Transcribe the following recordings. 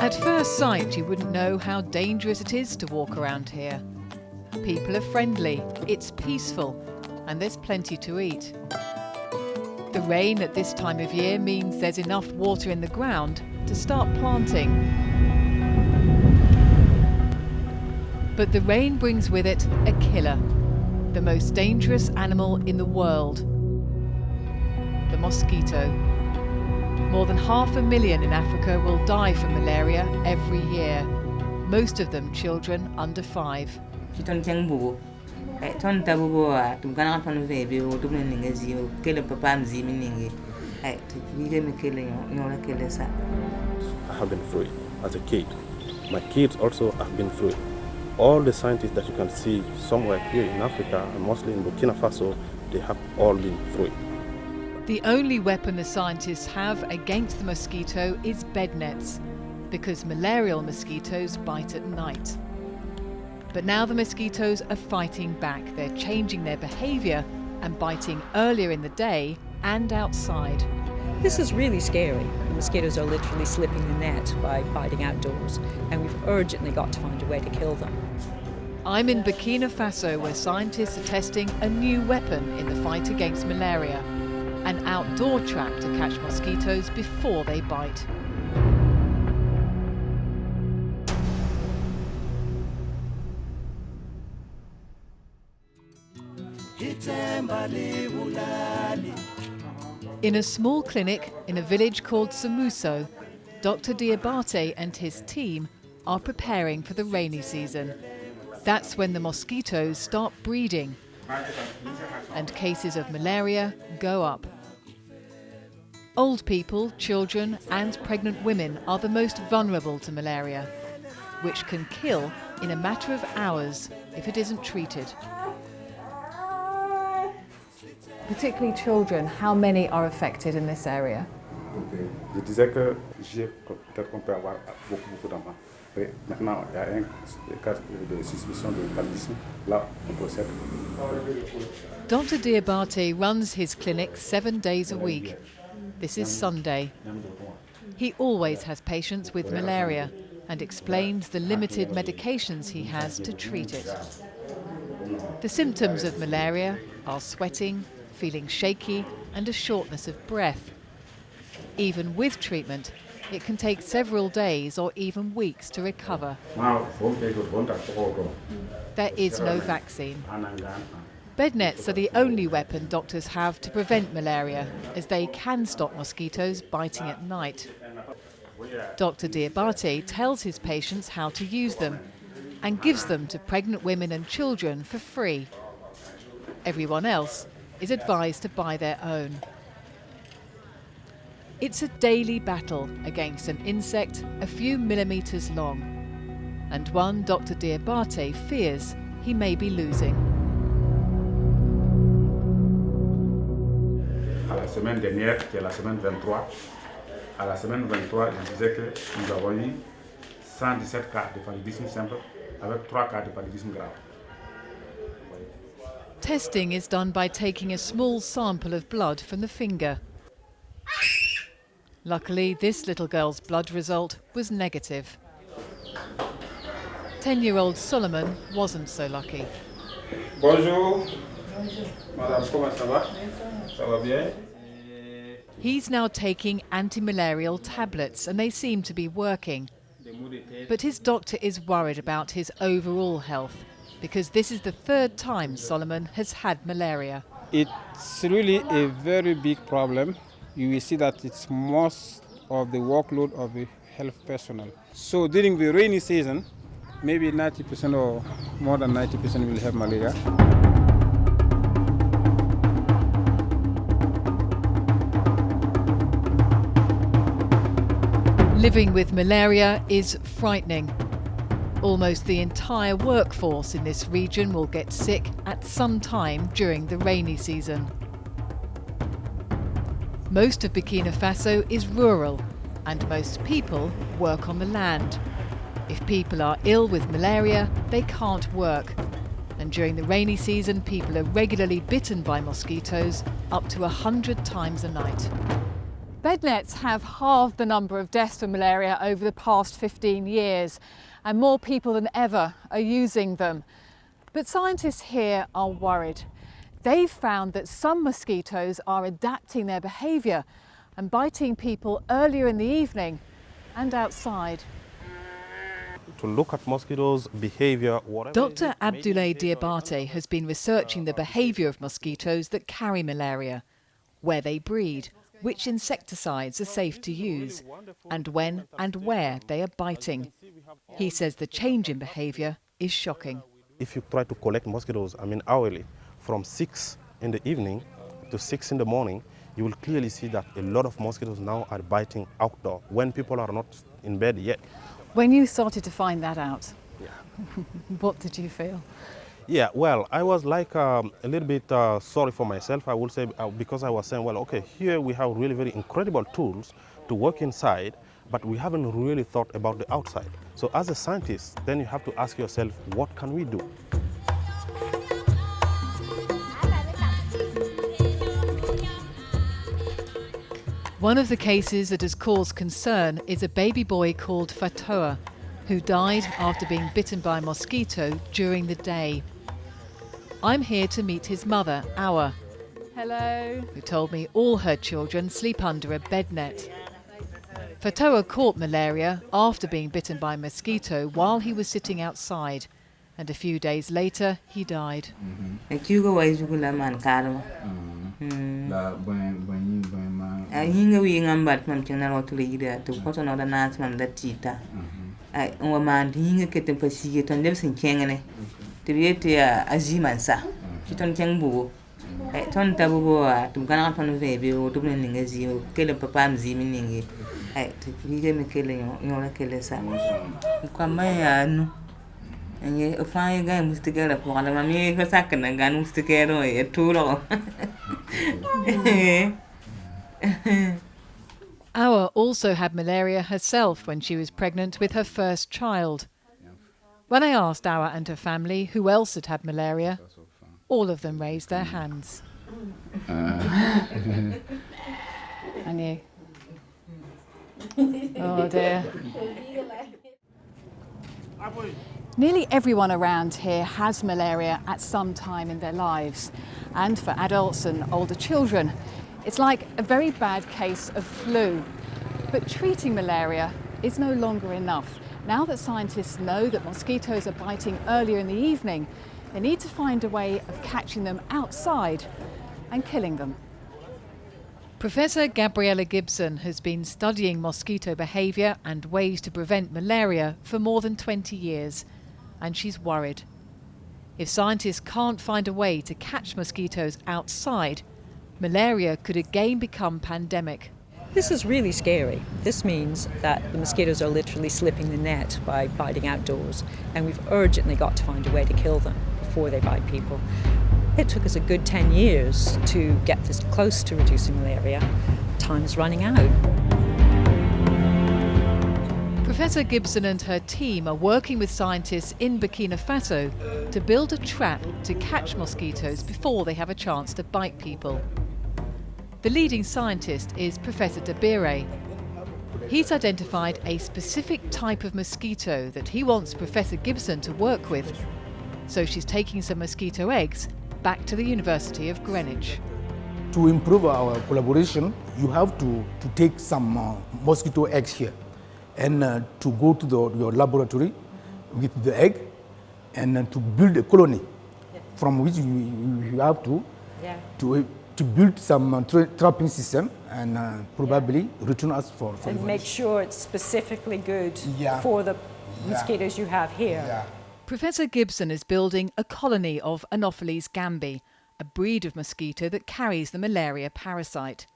At first sight, you wouldn't know how dangerous it is to walk around here. People are friendly, it's peaceful, and there's plenty to eat. The rain at this time of year means there's enough water in the ground to start planting. But the rain brings with it a killer, the most dangerous animal in the world, the mosquito. More than 500,000 in Africa will die from malaria every year, most of them children under 5. I have been through it as a kid. My kids also have been through it. All the scientists that you can see somewhere here in Africa, and mostly in Burkina Faso, they have all been through it. The only weapon the scientists have against the mosquito is bed nets, because malarial mosquitoes bite at night. But now the mosquitoes are fighting back. They're changing their behaviour and biting earlier in the day and outside. This is really scary. The mosquitoes are literally slipping the net by biting outdoors, and we've urgently got to find a way to kill them. I'm in Burkina Faso, where scientists are testing a new weapon in the fight against malaria, an outdoor trap to catch mosquitoes before they bite. In a small clinic in a village called Samuso, Dr. Diabate and his team are preparing for the rainy season. That's when the mosquitoes start breeding and cases of malaria go up. Old people, children and pregnant women are the most vulnerable to malaria, which can kill in a matter of hours if it isn't treated. Particularly children, how many are affected in this area? Je disais que peut-être qu'on peut avoir beaucoup d'enfants. Maintenant, il y a un cas de suspicion de paludisme. Là, on procède. Dr. Diabate runs his clinic 7 days a week. This is Sunday. He always has patients with malaria and explains the limited medications he has to treat it. The symptoms of malaria are sweating, feeling shaky and a shortness of breath. Even with treatment, it can take several days or even weeks to recover. There is no vaccine. Bed nets are the only weapon doctors have to prevent malaria, as they can stop mosquitoes biting at night. Dr. Diabate tells his patients how to use them and gives them to pregnant women and children for free. Everyone else is advised to buy their own. It's a daily battle against an insect a few millimetres long, and one Dr. Diabate fears he may be losing. À la semaine dernière, qui est la semaine 23, à la semaine 23, je disais que nous avons eu 117 cas de paludisme simple avec 3 cas de paludisme grave. Testing is done by taking a small sample of blood from the finger. Luckily, this little girl's blood result was negative. 10-year-old Solomon wasn't so lucky. Bonjour. Bonjour. Madame, comment ça va? Ça va bien? He's now taking anti-malarial tablets and they seem to be working. But his doctor is worried about his overall health because this is the 3rd time Solomon has had malaria. It's really a very big problem. You will see that it's most of the workload of the health personnel. So during the rainy season, maybe 90% or more than 90% will have malaria. Living with malaria is frightening. Almost the entire workforce in this region will get sick at some time during the rainy season. Most of Burkina Faso is rural and most people work on the land. If people are ill with malaria, they can't work. And during the rainy season, people are regularly bitten by mosquitoes up to 100 times a night. Bed nets have halved the number of deaths from malaria over the past 15 years, and more people than ever are using them. But scientists here are worried. They've found that some mosquitoes are adapting their behaviour and biting people earlier in the evening and outside. To look at mosquitoes' behavior, whatever. Dr. Abdoulaye Diabate has been researching the behaviour of mosquitoes that carry malaria, where they breed, which insecticides are safe to use, and when and where they are biting. He says the change in behaviour is shocking. If you try to collect mosquitoes, hourly, from 6 in the evening to 6 in the morning, you will clearly see that a lot of mosquitoes now are biting outdoor when people are not in bed yet. When you started to find that out, what did you feel? Yeah, well, I was like a little bit sorry for myself, I would say, because I was saying, well, okay, here we have really very incredible tools to work inside, but we haven't really thought about the outside. So as a scientist, then you have to ask yourself, what can we do? One of the cases that has caused concern is a baby boy called Fatoa, who died after being bitten by a mosquito during the day. I'm here to meet his mother, Awa. Hello. Who told me all her children sleep under a bed net. Fatoa caught malaria after being bitten by a mosquito while he was sitting outside, and a few days later he died. Awa also had malaria herself when she was pregnant with her first child. When I asked Awa and her family who else had had malaria, all of them raised their hands. And you? Oh dear. Nearly everyone around here has malaria at some time in their lives. And for adults and older children, it's like a very bad case of flu. But treating malaria is no longer enough. Now that scientists know that mosquitoes are biting earlier in the evening, they need to find a way of catching them outside and killing them. Professor Gabriella Gibson has been studying mosquito behaviour and ways to prevent malaria for more than 20 years, and she's worried. If scientists can't find a way to catch mosquitoes outside, malaria could again become pandemic. This is really scary. This means that the mosquitoes are literally slipping the net by biting outdoors, and we've urgently got to find a way to kill them before they bite people. It took us a good 10 years to get this close to reducing malaria. Time's running out. Professor Gibson and her team are working with scientists in Burkina Faso to build a trap to catch mosquitoes before they have a chance to bite people. The leading scientist is Professor Dabire. He's identified a specific type of mosquito that he wants Professor Gibson to work with. So she's taking some mosquito eggs back to the University of Greenwich. To improve our collaboration, you have to take some mosquito eggs here and to go to your laboratory with the egg and to build a colony from which you have to build some trapping system and probably return us for and make sure it's specifically good for the mosquitoes you have here. Yeah. Professor Gibson is building a colony of Anopheles gambi, a breed of mosquito that carries the malaria parasite.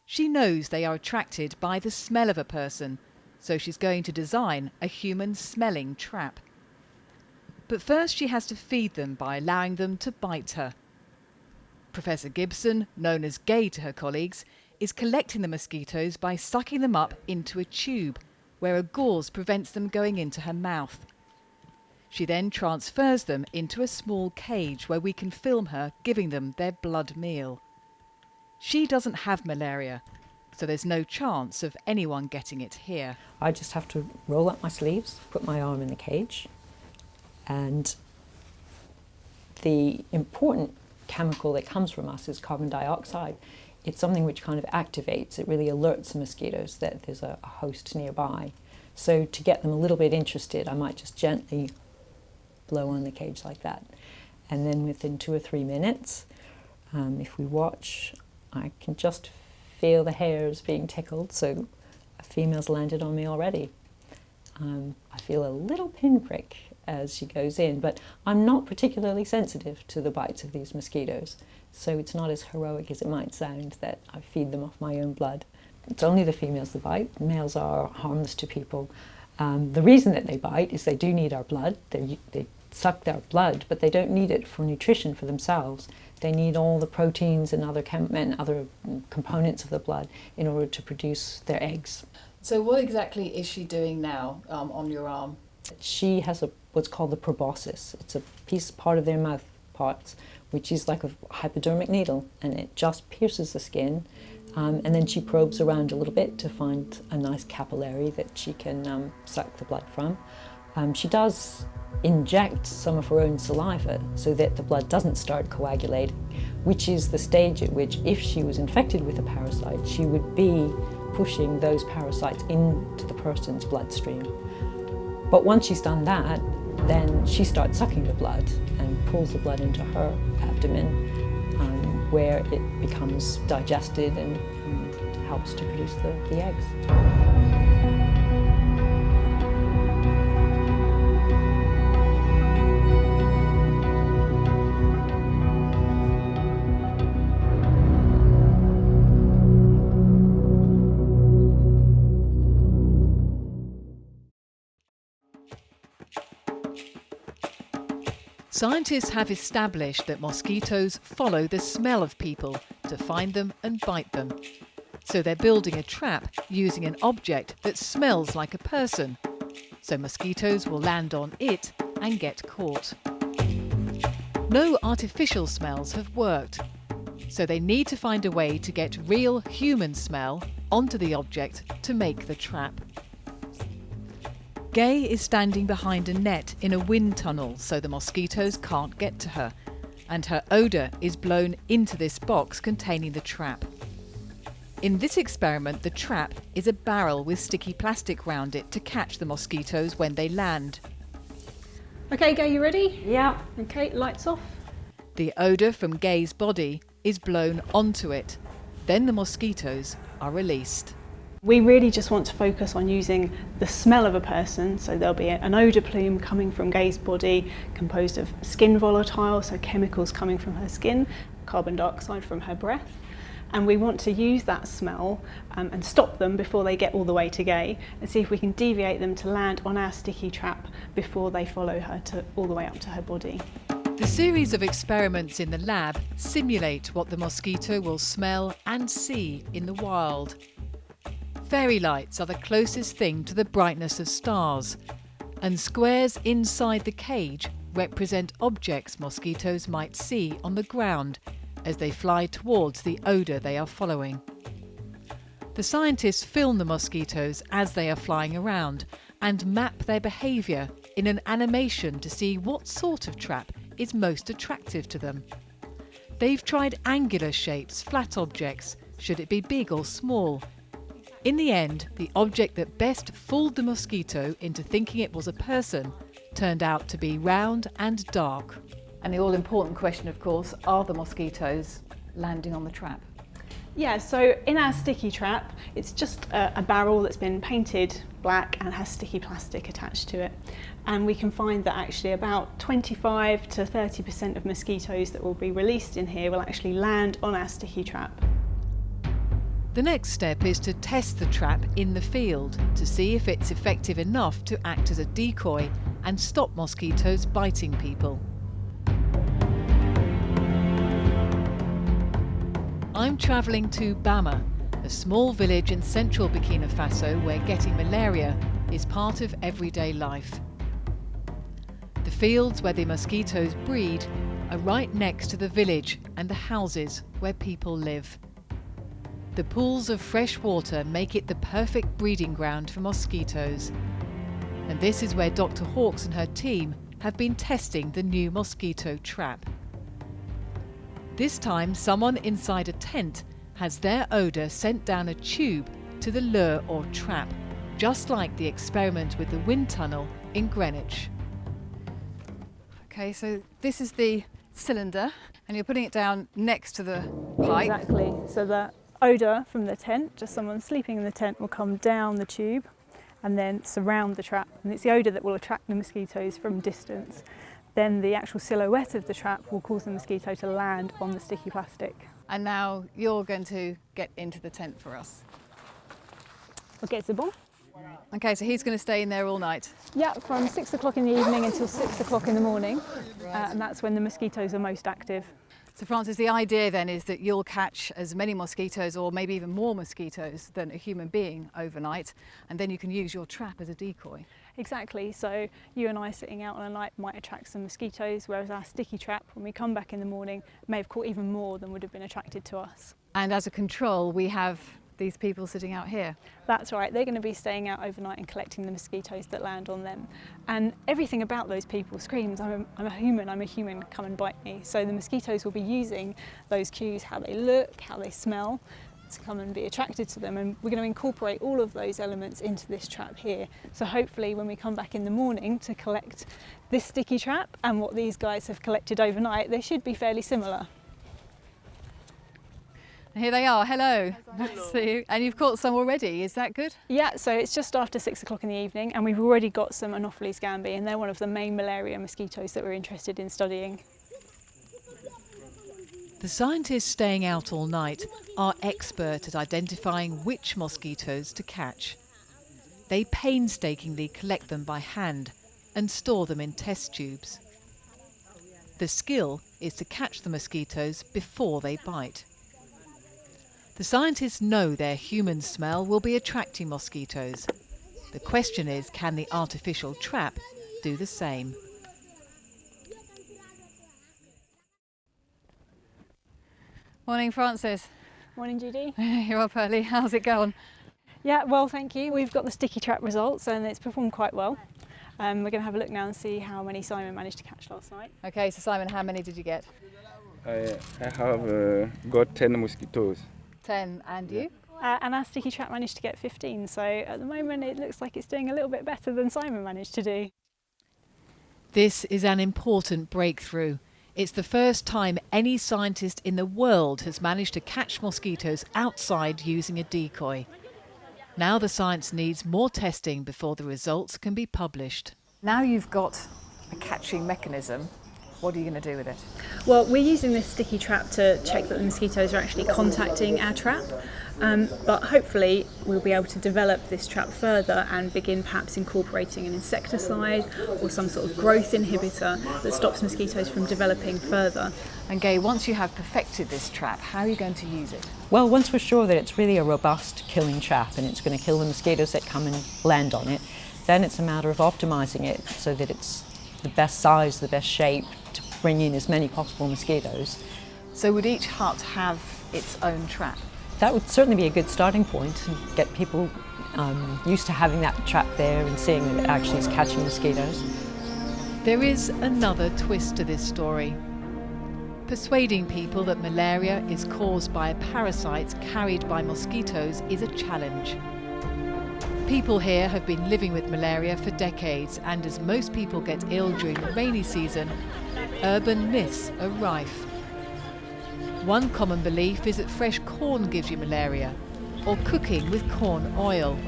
She knows they are attracted by the smell of a person, so she's going to design a human-smelling trap. But first she has to feed them by allowing them to bite her. Professor Gibson, known as Gay to her colleagues, is collecting the mosquitoes by sucking them up into a tube, where a gauze prevents them going into her mouth. She then transfers them into a small cage where we can film her giving them their blood meal. She doesn't have malaria, so there's no chance of anyone getting it here. I just have to roll up my sleeves, put my arm in the cage, and the important chemical that comes from us is carbon dioxide. It's something which kind of activates, it really alerts the mosquitoes that there's a host nearby. So to get them a little bit interested, I might just gently blow on the cage like that. And then within 2 or 3 minutes, if we watch, I can just feel the hairs being tickled, so a female's landed on me already. I feel a little pinprick as she goes in, but I'm not particularly sensitive to the bites of these mosquitoes, so it's not as heroic as it might sound that I feed them off my own blood. It's only the females that bite. Males are harmless to people. The reason that they bite is they do need our blood. They suck their blood, but they don't need it for nutrition for themselves. They need all the proteins and other components of the blood in order to produce their eggs. So what exactly is she doing now on your arm? She has what's called the proboscis. It's a part of their mouth parts, which is like a hypodermic needle, and it just pierces the skin. And then she probes around a little bit to find a nice capillary that she can suck the blood from. She does inject some of her own saliva so that the blood doesn't start coagulating, which is the stage at which, if she was infected with a parasite, she would be pushing those parasites into the person's bloodstream. But once she's done that, then she starts sucking the blood and pulls the blood into her abdomen, where it becomes digested and helps to produce the eggs. Scientists have established that mosquitoes follow the smell of people to find them and bite them. So they're building a trap using an object that smells like a person, so mosquitoes will land on it and get caught. No artificial smells have worked, so they need to find a way to get real human smell onto the object to make the trap. Gay is standing behind a net in a wind tunnel so the mosquitoes can't get to her, and her odour is blown into this box containing the trap. In this experiment, the trap is a barrel with sticky plastic round it to catch the mosquitoes when they land. Okay, Gay, you ready? Yeah. Okay, lights off. The odour from Gay's body is blown onto it. Then the mosquitoes are released. We really just want to focus on using the smell of a person, so there'll be an odour plume coming from Gay's body composed of skin volatile, so chemicals coming from her skin, carbon dioxide from her breath, and we want to use that smell and stop them before they get all the way to Gay, and see if we can deviate them to land on our sticky trap before they follow her all the way up to her body. The series of experiments in the lab simulate what the mosquito will smell and see in the wild. Fairy lights are the closest thing to the brightness of stars, and squares inside the cage represent objects mosquitoes might see on the ground as they fly towards the odour they are following. The scientists film the mosquitoes as they are flying around and map their behaviour in an animation to see what sort of trap is most attractive to them. They've tried angular shapes, flat objects, should it be big or small. In the end, the object that best fooled the mosquito into thinking it was a person turned out to be round and dark. And the all-important question, of course, are the mosquitoes landing on the trap? Yeah, so in our sticky trap, it's just a barrel that's been painted black and has sticky plastic attached to it. And we can find that actually about 25 to 30% of mosquitoes that will be released in here will actually land on our sticky trap. The next step is to test the trap in the field to see if it's effective enough to act as a decoy and stop mosquitoes biting people. I'm travelling to Bama, a small village in central Burkina Faso where getting malaria is part of everyday life. The fields where the mosquitoes breed are right next to the village and the houses where people live. The pools of fresh water make it the perfect breeding ground for mosquitoes. And this is where Dr. Hawkes and her team have been testing the new mosquito trap. This time, someone inside a tent has their odour sent down a tube to the lure or trap, just like the experiment with the wind tunnel in Greenwich. Okay, so this is the cylinder, and you're putting it down next to the pipe. Exactly. So the odour from the tent, just someone sleeping in the tent, will come down the tube and then surround the trap. And it's the odour that will attract the mosquitoes from distance. Then the actual silhouette of the trap will cause the mosquito to land on the sticky plastic. And now you're going to get into the tent for us. Okay, c'est bon? Okay, so he's going to stay in there all night. Yeah, from 6 o'clock in the evening until 6 o'clock in the morning. And that's when the mosquitoes are most active. So Francis, the idea then is that you'll catch as many mosquitoes or maybe even more mosquitoes than a human being overnight, and then you can use your trap as a decoy. Exactly, so you and I sitting out on a night might attract some mosquitoes, whereas our sticky trap, when we come back in the morning, may have caught even more than would have been attracted to us. And as a control, we have these people sitting out here. That's right, they're going to be staying out overnight and collecting the mosquitoes that land on them. And everything about those people screams, I'm a human, come and bite me. So the mosquitoes will be using those cues, how they look, how they smell, to come and be attracted to them. And we're going to incorporate all of those elements into this trap here. So hopefully when we come back in the morning to collect this sticky trap and what these guys have collected overnight, they should be fairly similar. Here they are, hello. Nice to see you. And you've caught some already, is that good? Yeah, so it's just after 6 o'clock in the evening and we've already got some Anopheles gambiae, and they're one of the main malaria mosquitoes that we're interested in studying. The scientists staying out all night are expert at identifying which mosquitoes to catch. They painstakingly collect them by hand and store them in test tubes. The skill is to catch the mosquitoes before they bite. The scientists know their human smell will be attracting mosquitoes. The question is, can the artificial trap do the same? Morning, Francis. Morning, Judy. You're up early, how's it going? Yeah, well, thank you. We've got the sticky trap results and it's performed quite well. We're going to have a look now and see how many Simon managed to catch last night. Okay, so Simon, how many did you get? I have got 10 mosquitoes. 10, and you? And our sticky trap managed to get 15, so at the moment it looks like it's doing a little bit better than Simon managed to do. This is an important breakthrough. It's the first time any scientist in the world has managed to catch mosquitoes outside using a decoy. Now the science needs more testing before the results can be published. Now you've got a catching mechanism, what are you going to do with it? Well, we're using this sticky trap to check that the mosquitoes are actually contacting our trap, but hopefully we'll be able to develop this trap further and begin perhaps incorporating an insecticide or some sort of growth inhibitor that stops mosquitoes from developing further. And Gay, once you have perfected this trap, how are you going to use it? Well, once we're sure that it's really a robust killing trap and it's going to kill the mosquitoes that come and land on it, then it's a matter of optimising it so that it's the best size, the best shape to bring in as many possible mosquitoes. So would each hut have its own trap? That would certainly be a good starting point and get people used to having that trap there and seeing that it actually is catching mosquitoes. There is another twist to this story. Persuading people that malaria is caused by a parasite carried by mosquitoes is a challenge. People here have been living with malaria for decades, and as most people get ill during the rainy season, urban myths are rife. One common belief is that fresh corn gives you malaria, or cooking with corn oil.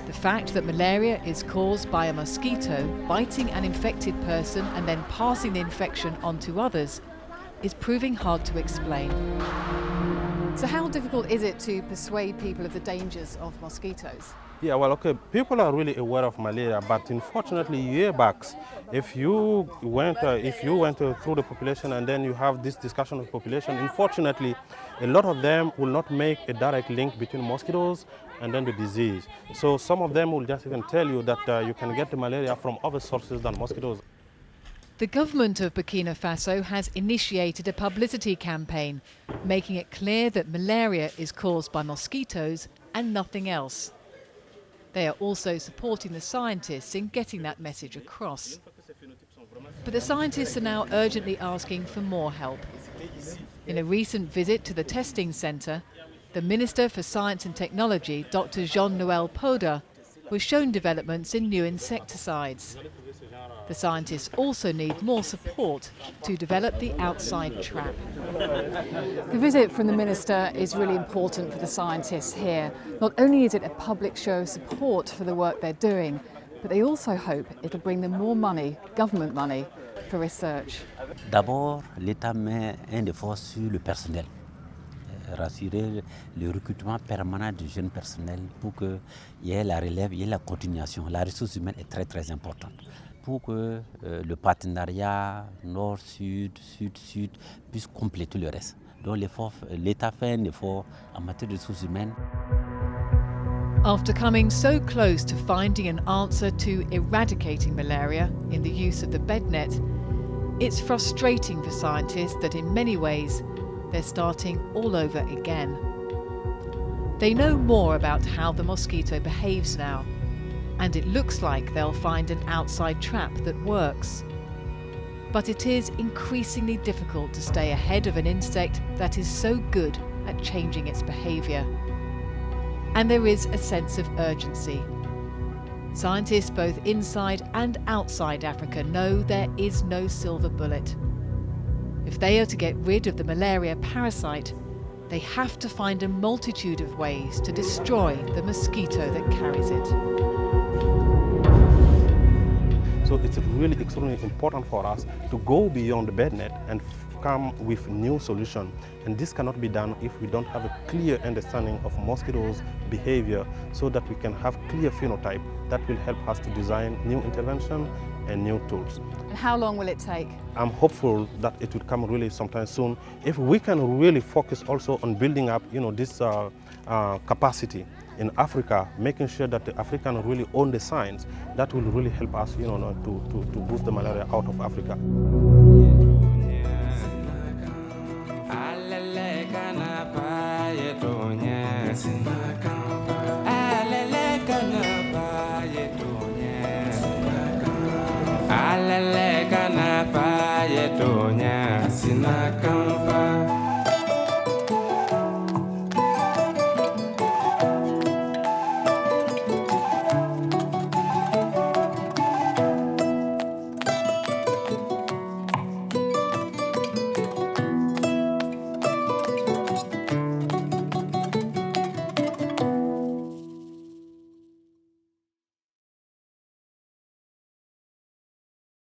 The fact that malaria is caused by a mosquito biting an infected person and then passing the infection on to others is proving hard to explain. So how difficult is it to persuade people of the dangers of mosquitoes? Yeah, well, okay, people are really aware of malaria, but unfortunately, yearbacks, if you went through the population and then you have this discussion with the population, unfortunately, a lot of them will not make a direct link between mosquitoes and then the disease. So some of them will just even tell you that you can get the malaria from other sources than mosquitoes. The government of Burkina Faso has initiated a publicity campaign, making it clear that malaria is caused by mosquitoes and nothing else. They are also supporting the scientists in getting that message across. But the scientists are now urgently asking for more help. In a recent visit to the testing centre, the Minister for Science and Technology, Dr. Jean-Noël Poda, was shown developments in new insecticides. The scientists also need more support to develop the outside trap. The visit from the Minister is really important for the scientists here. Not only is it a public show of support for the work they're doing, but they also hope it'll bring them more money, government money, for research. D'abord, l'État met un effort sur le personnel. Rassurer le recrutement permanent du jeune personnel pour qu'il y ait la relève, il y ait la continuation. La ressource humaine est très très importante pour que le partenariat nord-sud, sud-sud puisse compléter le reste. Donc l'État fait un effort en matière de ressources humaines. After coming so close to finding an answer to eradicating malaria in the use of the bed net, it's frustrating for scientists that in many ways they're starting all over again. They know more about how the mosquito behaves now, and it looks like they'll find an outside trap that works. But it is increasingly difficult to stay ahead of an insect that is so good at changing its behaviour. And there is a sense of urgency. Scientists both inside and outside Africa know there is no silver bullet. If they are to get rid of the malaria parasite, they have to find a multitude of ways to destroy the mosquito that carries it. So it's really extremely important for us to go beyond the bed net and come with new solutions. And this cannot be done if we don't have a clear understanding of mosquitoes' behavior, so that we can have clear phenotype that will help us to design new intervention and new tools. And how long will it take? I'm hopeful that it will come really sometime soon. If we can really focus also on building up, this capacity in Africa, making sure that the Africans really own the science, that will really help us, to boost the malaria out of Africa. Alele kana pa ye tonya sinakan